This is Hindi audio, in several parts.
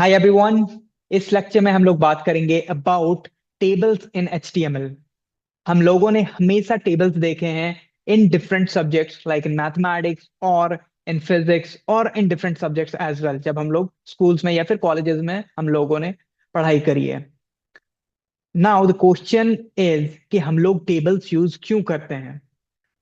Hi everyone. इस लेक्चर में हम लोग बात करेंगे अबाउट टेबल्स इन एचटीएमएल। हम लोगों ने हमेशा टेबल्स देखे हैं in different subjects like in mathematics और इन फिजिक्स और in different subjects as well, जब हम लोग स्कूल्स में या फिर कॉलेजेस में हम लोगों ने पढ़ाई करी है। नाउ द क्वेश्चन इज कि हम लोग टेबल्स यूज क्यों करते हैं।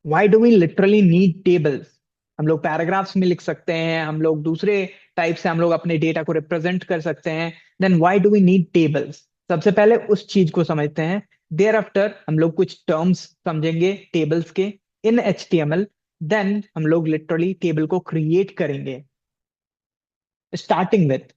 Why do we literally need tables. हम लोग पैराग्राफ्स में लिख सकते हैं, हम लोग दूसरे टाइप से हम लोग अपने डेटा को रिप्रेजेंट कर सकते हैं। Then why do we need tables. सबसे पहले उस चीज को समझते हैं। देयर आफ्टर हम लोग कुछ टर्म्स समझेंगे टेबल्स के इन एचटीएमएल। देन हम लोग लिटरली टेबल को क्रिएट करेंगे, starting with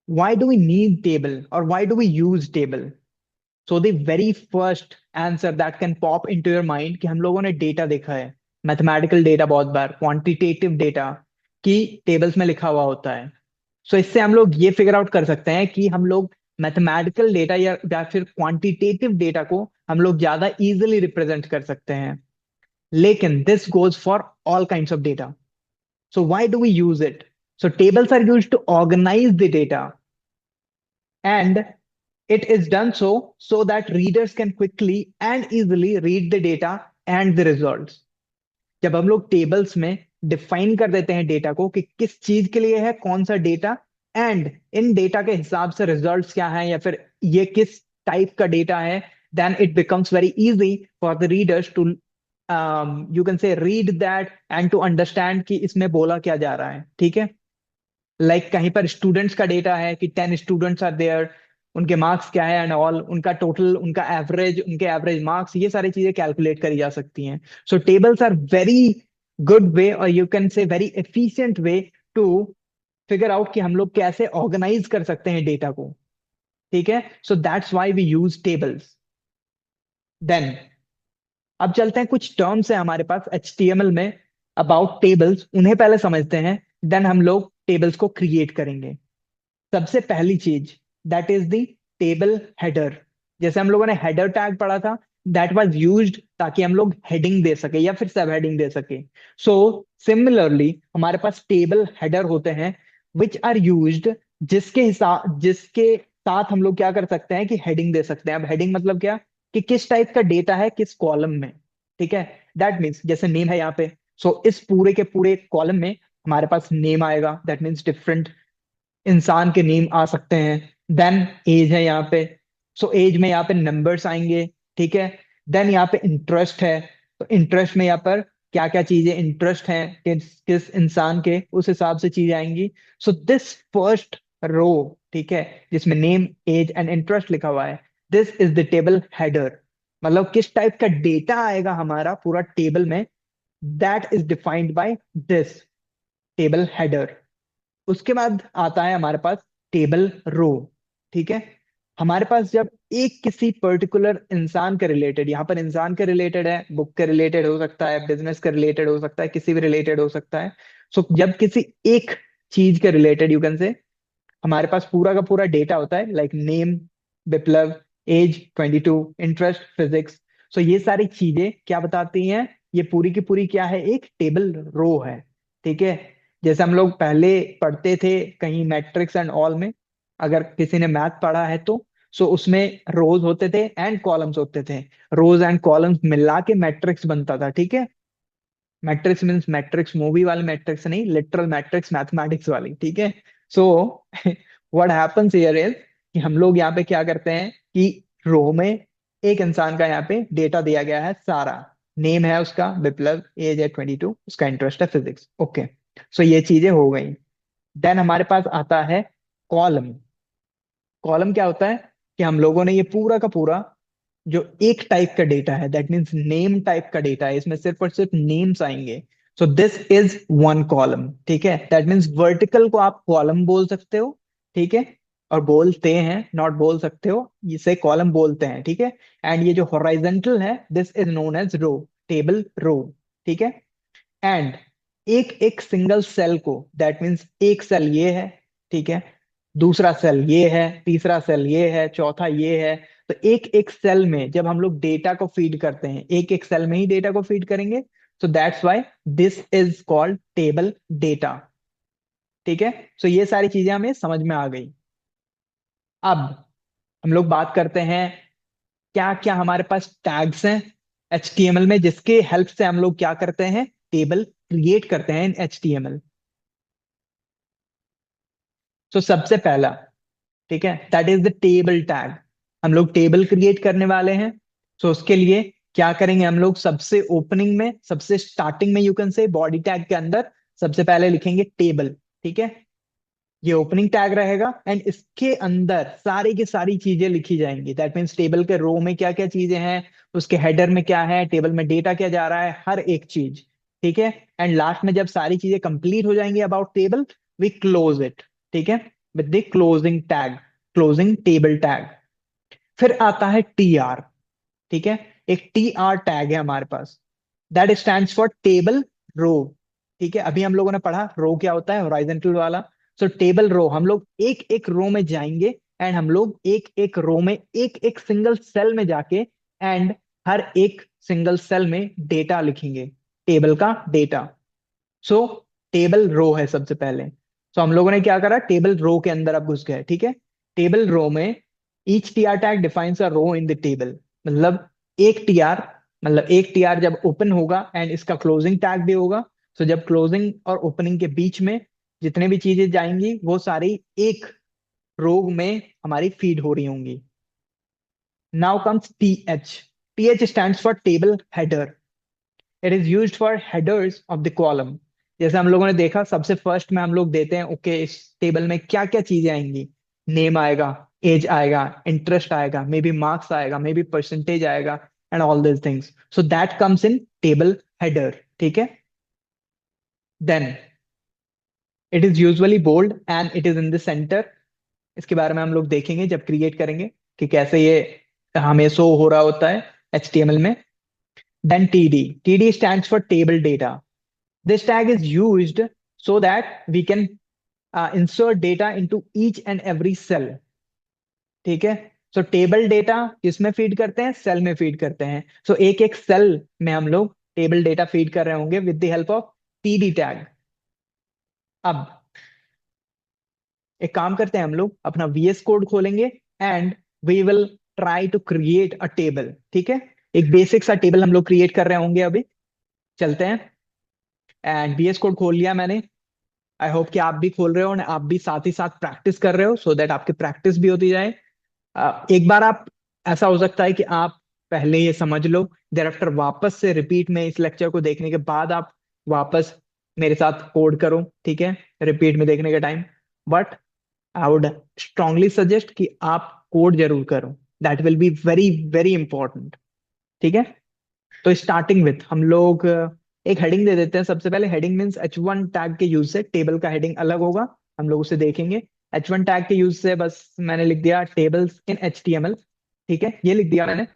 why do we need table or why do we use table. So the very first answer that can pop into your mind कि हम लोगों ने डेटा देखा है, मैथमेटिकल डेटा, बहुत बार क्वांटिटेटिव डेटा की टेबल्स में लिखा हुआ होता है। सो इससे हम लोग ये फिगर आउट कर सकते हैं कि हम लोग मैथमेटिकल डेटा या फिर क्वांटिटेटिव डेटा को हम लोग ज्यादा इजीली रिप्रेजेंट कर सकते हैं। लेकिन this goes for all kinds of data. So why do we use it. So tables are used to organise the data, and it is done so that readers can quickly and easily read the data and the results. जब हम लोग टेबल्स में डिफाइन कर देते हैं डेटा को कि किस चीज के लिए है कौन सा डेटा, एंड इन डेटा के हिसाब से रिजल्ट्स क्या है या फिर ये किस टाइप का डेटा है, then it becomes very easy for the readers to you can say read that and to understand कि इसमें बोला क्या जा रहा है। ठीक है, कहीं पर स्टूडेंट्स का डेटा है कि 10 स्टूडेंट्स आर देयर, उनके मार्क्स क्या है एंड ऑल, उनका टोटल, उनका एवरेज, उनके एवरेज मार्क्स, ये सारी चीजें कैलकुलेट करी जा सकती हैं। So tables are very good way और you can say very efficient way to figure out कि हम लोग कैसे ऑर्गेनाइज कर सकते हैं डेटा को। ठीक है, so that's why we use tables. Then अब चलते हैं, कुछ टर्म्स है हमारे पास एचटीएमएल में अबाउट टेबल्स, उन्हें पहले समझते हैं। देन हम लोग टेबल्स को क्रिएट करेंगे। सबसे पहली चीज that is the table header. जैसे हम लोगों ने हेडर टैग पढ़ा था, दैट वाज यूज्ड ताकि हम लोग हेडिंग दे सके या फिर सब हेडिंग दे सके। सो सिमिलरली हमारे पास टेबल हेडर होते हैं विच आर यूज्ड, जिसके साथ हम लोग क्या कर सकते हैं कि हेडिंग दे सकते हैं। अब हेडिंग मतलब क्या, कि किस टाइप का डेटा है किस कॉलम में। ठीक है, दैट मीन्स जैसे नेम है यहाँ पे, सो इस पूरे के पूरे कॉलम में हमारे पास नेम आएगा। दैट मीन्स डिफरेंट इंसान के नेम आ सकते हैं। देन एज है यहाँ पे, सो एज में यहाँ पे नंबर्स आएंगे। ठीक है, देन यहाँ पे इंटरेस्ट है, तो इंटरेस्ट में यहाँ पर क्या क्या चीजें इंटरेस्ट है किस किस इंसान के, उस हिसाब से चीजें आएंगी। सो दिस फर्स्ट रो, ठीक है, जिसमें नेम एज एंड इंटरेस्ट लिखा हुआ है, this is the table header. मतलब किस टाइप का डेटा आएगा हमारा पूरा टेबल में, that is defined by this table header. उसके बाद आता है हमारे पास टेबल रो। ठीक है, हमारे पास जब एक किसी पर्टिकुलर इंसान के रिलेटेड, यहाँ पर इंसान के रिलेटेड है, बुक के रिलेटेड हो सकता है, बिजनेस के रिलेटेड हो सकता है, किसी भी रिलेटेड हो सकता है। सो जब किसी एक चीज के रिलेटेड यू कैन से हमारे पास पूरा का पूरा डेटा होता है, लाइक नेम विप्लव, एज 22, इंटरेस्ट फिजिक्स। सो ये सारी चीजें क्या बताती हैं, ये पूरी की पूरी क्या है, एक टेबल रो है। ठीक है, जैसे हम लोग पहले पढ़ते थे कहीं मैट्रिक्स एंड ऑल में, अगर किसी ने मैथ पढ़ा है तो, सो उसमें रोज होते थे एंड कॉलम्स होते थे। रोज एंड कॉलम्स मिला के मैट्रिक्स बनता था। ठीक है, मैट्रिक्स मीन्स मैट्रिक्स मूवी वाले मैट्रिक्स नहीं, लिटरल मैट्रिक्स मैथमेटिक्स वाली। ठीक है, so what happens here is कि हम लोग यहाँ पे क्या करते हैं कि रो में एक इंसान का यहाँ पे डेटा दिया गया है सारा। नेम है उसका विप्लव, एज है 22, उसका इंटरेस्ट है फिजिक्स। ओके, सो ये चीजें हो गई। देन हमारे पास आता है कॉलम। कॉलम क्या होता है कि हम लोगों ने ये पूरा का पूरा जो एक टाइप का डेटा है, दैट मीन्स नेम टाइप का डेटा है, इसमें सिर्फ और सिर्फ नेम्स आएंगे। सो दिस इज वन कॉलम। ठीक है, दैट मीन्स वर्टिकल को आप कॉलम बोल सकते हो। ठीक है, और बोलते हैं, नॉट बोल सकते हो, इसे कॉलम बोलते हैं। ठीक है, एंड ये जो हॉराइजेंटल है, this is known as row, table row. ठीक है, एंड एक एक सिंगल सेल को, दैट मीन्स एक सेल ये है, ठीक है, दूसरा सेल ये है, तीसरा सेल ये है, चौथा ये है। तो एक एक सेल में जब हम लोग डेटा को फीड करते हैं, एक एक सेल में ही डेटा को फीड करेंगे, सो that's why this is called table data. ठीक है। सो ये सारी चीजें हमें समझ में आ गई। अब हम लोग बात करते हैं क्या क्या हमारे पास टैग्स हैं HTML में, जिसके हेल्प से हम लोग क्या करते हैं, टेबल क्रिएट करते हैं इन HTML। सो सबसे पहला, ठीक है, that is the table tag. हम लोग टेबल क्रिएट करने वाले हैं। सो उसके लिए क्या करेंगे हम लोग, सबसे ओपनिंग में, सबसे स्टार्टिंग में, यू कैन से बॉडी टैग के अंदर सबसे पहले लिखेंगे टेबल। ठीक है, ये ओपनिंग टैग रहेगा एंड इसके अंदर सारी की सारी चीजें लिखी जाएंगी। दैट मीन्स टेबल के रो में क्या क्या चीजें हैं, उसके हेडर में क्या है, टेबल में डेटा क्या जा रहा है, हर एक चीज। ठीक है। एंड लास्ट में जब सारी चीजें कंप्लीट हो जाएंगी about table, we close it. ठीक है, with the closing tag, closing table tag. फिर आता है TR। ठीक है, एक TR टैग है हमारे पास, that stands for table row. ठीक है, अभी हम लोगों ने पढ़ा रो क्या होता है, हॉरिजॉन्टल वाला। सो टेबल रो, हम लोग एक एक रो में जाएंगे एंड हम लोग एक एक रो में एक एक सिंगल सेल में जाके एंड हर एक सिंगल सेल में डेटा लिखेंगे, टेबल का डेटा। सो टेबल रो है सबसे पहले। सो हम लोगों ने क्या करा, टेबल रो के अंदर अब घुस गए। ठीक है, टेबल रो में each TR tag defines a row in the table. मतलब एक टीआर, मतलब एक टीआर जब ओपन होगा एंड इसका क्लोजिंग टैग भी होगा। सो जब क्लोजिंग और ओपनिंग के बीच में जितने भी चीजें जाएंगी वो सारी एक रो में हमारी फीड हो रही होंगी। Now comes TH। TH stands for table header. It is used for headers of the column. जैसे हम लोगों ने देखा, सबसे फर्स्ट में हम लोग देते हैं ओके, इस टेबल में क्या क्या चीजें आएंगी, नेम आएगा, एज आएगा, इंटरेस्ट आएगा, मे बी मार्क्स आएगा, मे बी परसेंटेज आएगा, and all this things. So that comes in table header. ठीक है, then it is usually bold and it is in the centre. इसके बारे में हम लोग देखेंगे जब क्रिएट करेंगे कि कैसे ये हमें शो हो रहा होता है HTML में। Then TD। TD stands for table data. This tag is used so that we can insert data into each and every cell. ठीक है, सो टेबल डेटा किसमें फीड करते हैं, सेल में फीड करते हैं। सो एक एक सेल में हम लोग टेबल डेटा फीड कर रहे होंगे with the help of TD tag. अब एक काम करते हैं, हम लोग अपना VS कोड खोलेंगे and we will try to create a table. ठीक है, एक बेसिक सा टेबल हम लोग क्रिएट कर रहे होंगे अभी। चलते हैं, एंड VS कोड खोल लिया मैंने। आई होप कि आप भी खोल रहे हो और आप भी साथ ही साथ प्रैक्टिस कर रहे हो, सो दैट आपकी प्रैक्टिस भी होती जाए। एक बार आप, ऐसा हो सकता है कि आप पहले ये समझ लो, देर आफ्टर वापस से रिपीट में इस लेक्चर को देखने के बाद आप वापस मेरे साथ कोड करो। ठीक है, रिपीट में देखने के time. But I would strongly suggest कि आप कोड जरूर करो, that will be very very important. ठीक है, तो स्टार्टिंग विथ हम लोग एक हेडिंग दे देते हैं। सबसे पहले हेडिंग मींस H1 टैग के यूज से टेबल का हेडिंग अलग होगा, हम लोग उसे देखेंगे। H1 टैग के यूज से बस मैंने लिख दिया टेबल्स इन HTML। ठीक है, ये लिख दिया मैंने।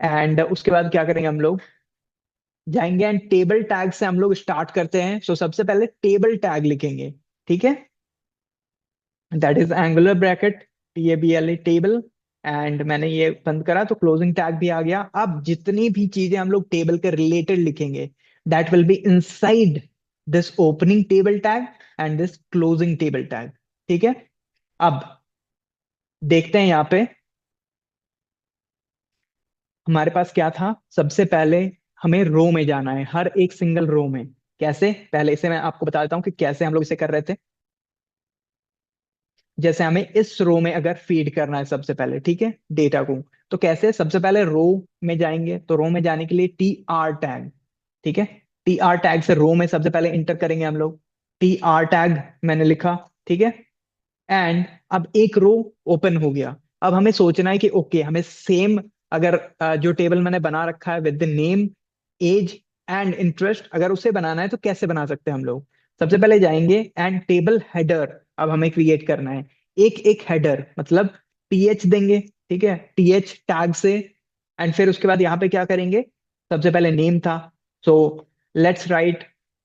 एंड उसके बाद क्या करेंगे, हम लोग जाएंगे एंड टेबल टैग से हम लोग स्टार्ट करते हैं। सो सबसे पहले टेबल टैग लिखेंगे। ठीक है, that is angular bracket, TABLE table. And मैंने ये बंद करा तो क्लोजिंग टैग भी आ गया। अब जितनी भी चीजें हम लोग टेबल के रिलेटेड लिखेंगे, that will be inside this opening table tag and this closing table tag. ठीक है, अब देखते हैं यहाँ पे हमारे पास क्या था। सबसे पहले हमें रो में जाना है, हर एक सिंगल रो में। कैसे, पहले इसे मैं आपको बता देता हूँ कि कैसे हम लोग इसे कर रहे थे। जैसे हमें इस रो में अगर फीड करना है सबसे पहले, ठीक है, डेटा को, तो कैसे, सबसे पहले रो में जाएंगे। तो रो में जाने के लिए TR टैग। ठीक है, TR टैग से रो में सबसे पहले इंटर करेंगे हम लोग। TR टैग मैंने लिखा। ठीक है, एंड अब एक रो ओपन हो गया। अब हमें सोचना है कि ओके, हमें सेम, अगर जो टेबल मैंने बना रखा है with the name, age and interest, अगर उसे बनाना है तो कैसे बना सकते हैं हम लोग। सबसे पहले जाएंगे एंड टेबल हेडर अब हमें क्रिएट करना है। एक एक हेडर मतलब TH देंगे। ठीक है, TH टैग से। एंड फिर उसके बाद यहाँ पे क्या करेंगे, सबसे पहले नेम था, so let's write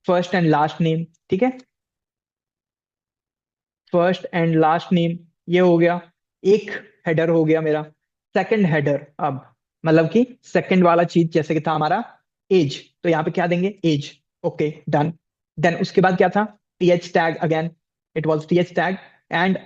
first and last name. ठीक है, फर्स्ट एंड लास्ट नेम, ये हो गया एक हेडर हो गया मेरा। सेकंड हेडर, अब मतलब कि सेकंड वाला चीज जैसे कि था हमारा एज, तो यहाँ पे क्या देंगे, एज। Okay, done. देन उसके बाद क्या था, TH tag again. It was TH tag. And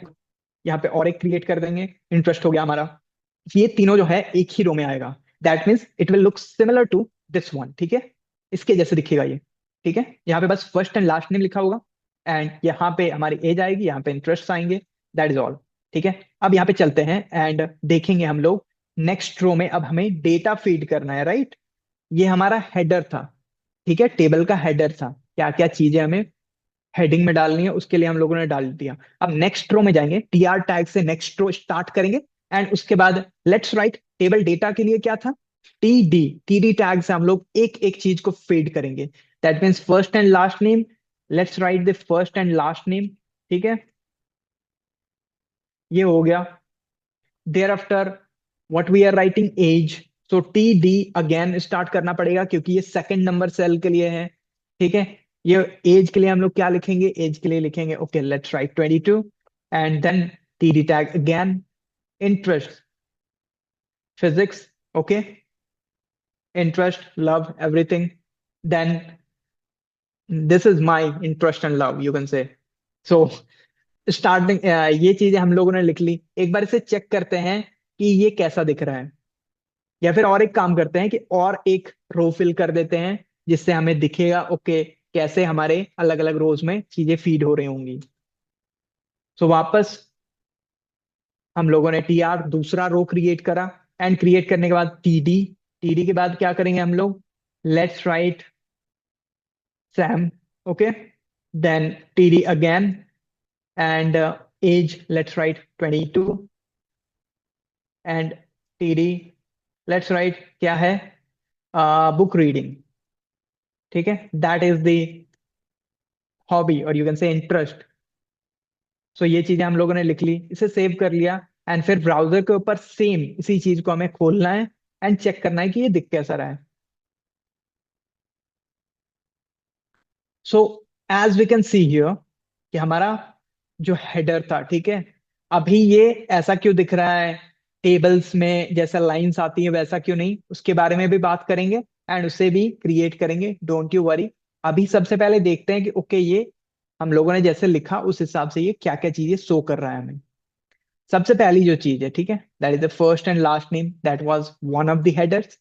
यहाँ पे और एक क्रिएट कर देंगे, इंटरेस्ट हो गया हमारा। ये तीनों जो है एक ही रो में आएगा। That means it will look similar to this one, ठीक है, इसके जैसे दिखेगा ये। ठीक है, यहाँ पे बस फर्स्ट एंड लास्ट नेम लिखा होगा, एंड यहाँ पे हमारी एज आएगी, यहाँ पे इंटरेस्ट आएंगे। That is all. ठीक है, अब यहाँ पे चलते हैं एंड देखेंगे हम लोग नेक्स्ट रो में। अब हमें डेटा फीड करना है, राइट। ये हमारा हेडर था, ठीक है, टेबल का हेडर था। क्या क्या चीजें हमें हेडिंग में डालनी है उसके लिए हम लोगों ने डाल दिया। अब नेक्स्ट रो में जाएंगे, टीआर टैग से नेक्स्ट रो स्टार्ट करेंगे, एंड उसके बाद लेट्स राइट टेबल डेटा के लिए क्या था, टीडी। टीडी टैग से हम लोग एक एक चीज को फीड करेंगे। That means first and last name, let's write the first and last name. ठीक है, ये हो गया। Thereafter what we are writing age, so T D again start करना पड़ेगा क्योंकि ये सेकंड नंबर सेल के लिए है। ठीक है, ये एज के लिए हम लोग क्या लिखेंगे, एज के लिए लिखेंगे okay let's write 22, and then T D tag again, interest, physics, okay, interest, love, everything. Then this is my interest and love, you can say. So starting ये चीजें हम लोगों ने लिख ली। एक बार इसे चेक करते हैं कि ये कैसा दिख रहा है, या फिर और एक काम करते हैं कि और एक रो फिल कर देते हैं जिससे हमें दिखेगा ओके कैसे हमारे अलग अलग रोज में चीजें फीड हो रही होंगी। सो वापस हम लोगों ने टी आर दूसरा रो क्रिएट करा, एंड क्रिएट करने के बाद टी डी। टी डी के बाद क्या करेंगे हम लोग, let's write Sam, okay. Then TD again, and age, let's write 22, and TD, let's write क्या है, बुक रीडिंग। ठीक है, दैट इज द हॉबी और यू कैन से इंटरेस्ट। सो ये चीजें हम लोगों ने लिख ली, इसे सेव कर लिया, एंड फिर ब्राउजर के ऊपर सेम इसी चीज को हमें खोलना है एंड चेक करना है कि ये दिख कैसा रहा है। So as we can see here कि हमारा जो हेडर था, ठीक है, अभी ये ऐसा क्यों दिख रहा है, टेबल्स में जैसा लाइंस आती है वैसा क्यों नहीं, उसके बारे में भी बात करेंगे एंड उसे भी क्रिएट करेंगे, डोंट यू वरी। अभी सबसे पहले देखते हैं कि ओके ये हम लोगों ने जैसे लिखा उस हिसाब से ये क्या क्या चीजें शो कर रहा है हमें। सबसे पहली जो चीज है, ठीक है, that is the first and last name, that was one of the headers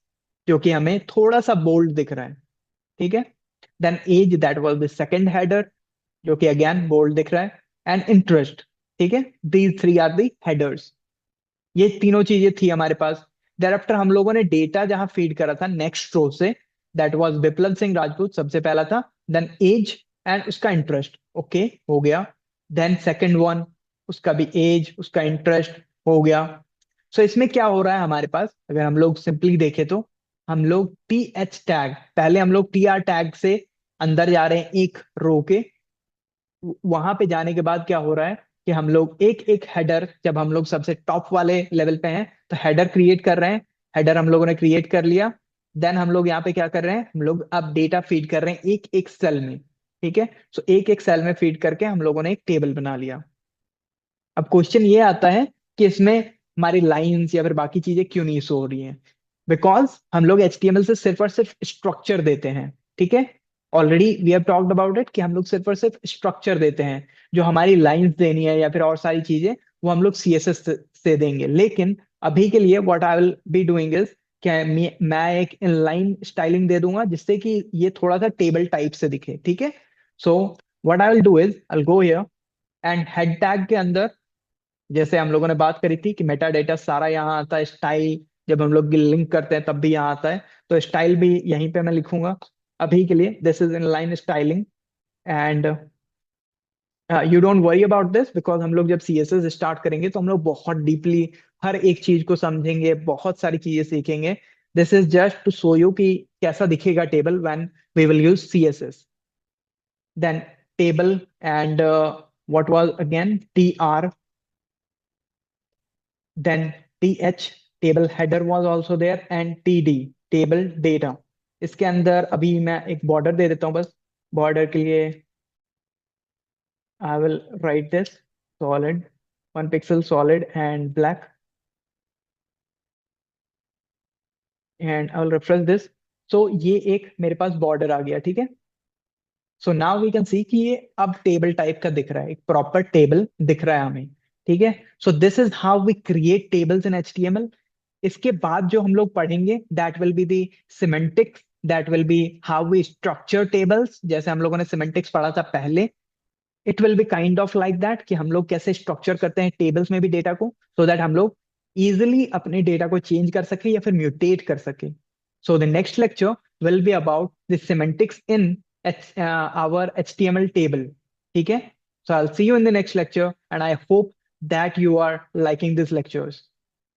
जो कि हमें थोड़ा सा बोल्ड दिख रहा है। ठीक है, then as, that was the second header जो कि अगेन बोल्ड दिख रहा है, एंड इंटरेस्ट। ठीक है, these three are the headers. ये तीनों चीजें थी हमारे पास। thereafter हम लोगों ने डेटा जहां फीड करा था नेक्स्ट रो से, दैट वाज विप्लव सिंह राजपूत सबसे पहला था, देन एज एंड उसका इंटरेस्ट, ओके हो गया। देन सेकंड वन, उसका भी एज उसका इंटरेस्ट हो गया। सो इसमें क्या हो रहा है हमारे पास, अगर हम लोग सिंपली देखें तो हम लोग टी एच टैग, पहले हम लोग टी आर टैग से अंदर जा रहे हैं एक रो के, वहां पे जाने के बाद क्या हो रहा है कि हम लोग एक एक हेडर, जब हम लोग सबसे टॉप वाले लेवल पे हैं तो हेडर क्रिएट कर रहे हैं। हेडर हम लोगों ने क्रिएट कर लिया, देन हम लोग यहाँ पे क्या कर रहे हैं, हम लोग अब डेटा फीड कर रहे हैं एक एक सेल में। ठीक है, सो एक एक सेल में फीड करके हम लोगों ने एक टेबल बना लिया। अब क्वेश्चन ये आता है कि इसमें हमारी लाइंस या फिर बाकी चीजें क्यों नहीं शो हो रही हैं, बिकॉज हम लोग एचटीएमएल से सिर्फ और सिर्फ स्ट्रक्चर देते हैं। ठीक है, already we have talked about it कि हम लोग सिर्फ और सिर्फ स्ट्रक्चर देते हैं। जो हमारी लाइंस देनी है या फिर और सारी चीजें वो हम लोग सीएसएस से देंगे। लेकिन अभी के लिए what I will be doing is, क्या मैं एक इनलाइन स्टाइलिंग दे दूंगा जिससे कि ये थोड़ा सा टेबल टाइप से दिखे। ठीक है, so what I will do is I will go here, and head tag के अंदर जैसे हम लोगों ने बात करी थी कि मेटा डेटा सारा यहाँ आता है, स्टाइल जब हम लोग लिंक करते हैं तब भी यहाँ आता है, तो स्टाइल भी यहीं पे मैं लिखूंगा। अभी के लिए this is in line styling, and you don't worry about this because हम लोग जब सीएसएस स्टार्ट करेंगे तो हम लोग बहुत डीपली हर एक चीज को समझेंगे, बहुत सारी चीजें सीखेंगे। This is just to show you कि कैसा दिखेगा table when we will use CSS. Then table and what was again tr, then th, table header was also there, and td, table data। इसके अंदर अभी मैं एक बॉर्डर दे देता हूँ बस, बॉर्डर के लिए I will write this solid, 1 pixel solid and black, and I will refresh this। so ये एक मेरे पास बॉर्डर आ गया। ठीक है, so now we can see कि ये अब टेबल टाइप का दिख रहा है, एक प्रॉपर टेबल दिख रहा है हमें। ठीक है, so this is how we create tables in HTML। इसके बाद जो हम लोग पढ़ेंगे that will be the semantics, that will be how we structure tables. जैसे हम लोगों ने सिमेंटिक्स पढ़ा था पहले, it will be kind of like that कि हम लोग कैसे स्ट्रक्चर करते हैं टेबल्स में भी डेटा को, सो दैट हम लोग इजिली अपने डेटा को चेंज कर सके या फिर म्यूटेट कर सके। So the next lecture will be about the semantics in our HTML table. ठीक है, so I'll see you in the next lecture and I hope that you are liking these lectures.